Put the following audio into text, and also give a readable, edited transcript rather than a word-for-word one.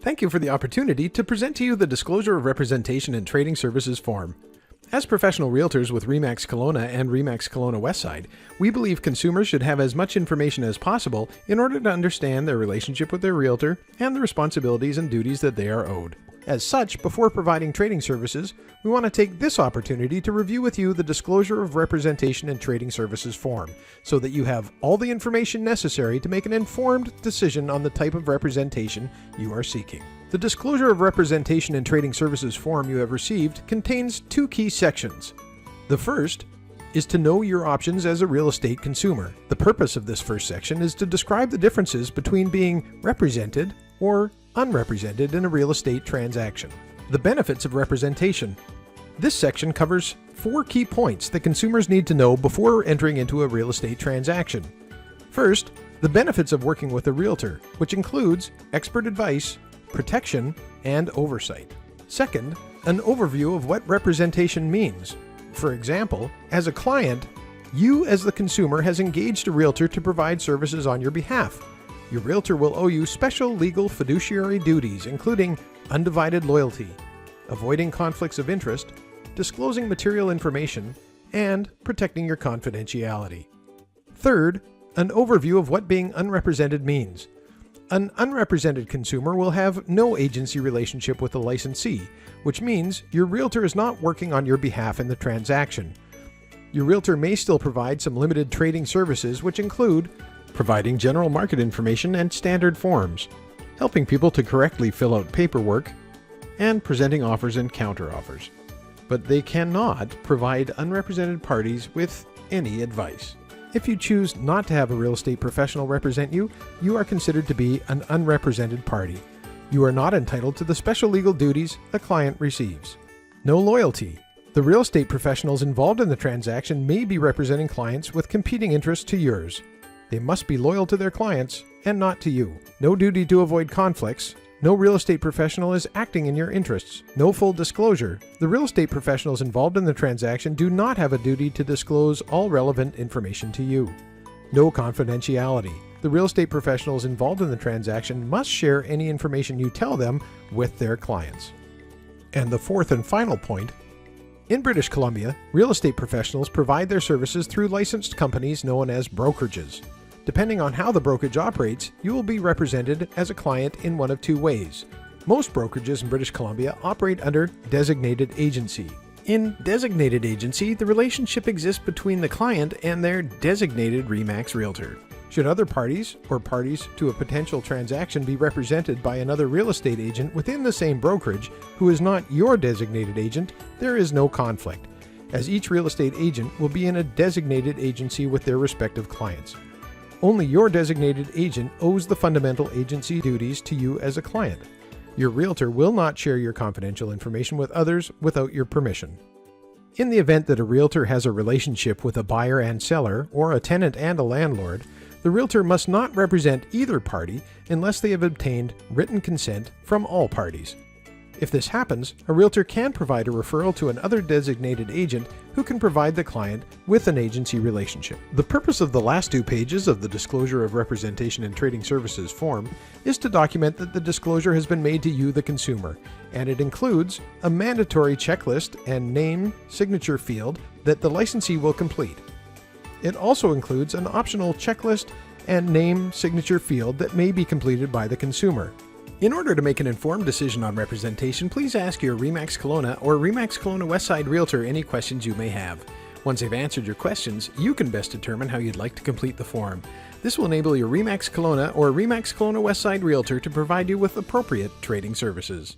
Thank you for the opportunity to present to you the Disclosure of Representation and Trading Services form. As professional realtors with REMAX Kelowna and REMAX Kelowna Westside, we believe consumers should have as much information as possible in order to understand their relationship with their realtor and the responsibilities and duties that they are owed. As such, before providing trading services, we want to take this opportunity to review with you the Disclosure of Representation and Trading Services form, so that you have all the information necessary to make an informed decision on the type of representation you are seeking. The Disclosure of Representation and Trading Services form you have received contains two key sections. The first is to know your options as a real estate consumer. The purpose of this first section is to describe the differences between being represented or unrepresented in a real estate transaction. The benefits of representation. This section covers 4 key points that consumers need to know before entering into a real estate transaction. First, the benefits of working with a realtor, which includes expert advice, protection, and oversight. Second, an overview of what representation means. For example, as a client, you as the consumer has engaged a realtor to provide services on your behalf. Your realtor will owe you special legal fiduciary duties, including undivided loyalty, avoiding conflicts of interest, disclosing material information, and protecting your confidentiality. Third, an overview of what being unrepresented means. An unrepresented consumer will have no agency relationship with the licensee, which means your realtor is not working on your behalf in the transaction. Your realtor may still provide some limited trading services, which include providing general market information and standard forms, helping people to correctly fill out paperwork, and presenting offers and counteroffers. But they cannot provide unrepresented parties with any advice. If you choose not to have a real estate professional represent you, you are considered to be an unrepresented party. You are not entitled to the special legal duties a client receives. No loyalty. The real estate professionals involved in the transaction may be representing clients with competing interests to yours. They must be loyal to their clients and not to you. No duty to avoid conflicts. No real estate professional is acting in your interests. No full disclosure. The real estate professionals involved in the transaction do not have a duty to disclose all relevant information to you. No confidentiality. The real estate professionals involved in the transaction must share any information you tell them with their clients. And the fourth and final point, in British Columbia, real estate professionals provide their services through licensed companies known as brokerages. Depending on how the brokerage operates, you will be represented as a client in one of 2 ways. Most brokerages in British Columbia operate under designated agency. In designated agency, the relationship exists between the client and their designated REMAX realtor. Should other parties or parties to a potential transaction be represented by another real estate agent within the same brokerage who is not your designated agent, there is no conflict, as each real estate agent will be in a designated agency with their respective clients. Only your designated agent owes the fundamental agency duties to you as a client. Your realtor will not share your confidential information with others without your permission. In the event that a realtor has a relationship with a buyer and seller, or a tenant and a landlord, the realtor must not represent either party unless they have obtained written consent from all parties. If this happens, a realtor can provide a referral to another designated agent who can provide the client with an agency relationship. The purpose of the last 2 pages of the Disclosure of Representation and Trading Services form is to document that the disclosure has been made to you, the consumer, and it includes a mandatory checklist and name signature field that the licensee will complete. It also includes an optional checklist and name signature field that may be completed by the consumer. In order to make an informed decision on representation, please ask your REMAX Kelowna or REMAX Kelowna Westside realtor any questions you may have. Once they've answered your questions, you can best determine how you'd like to complete the form. This will enable your REMAX Kelowna or REMAX Kelowna Westside realtor to provide you with appropriate trading services.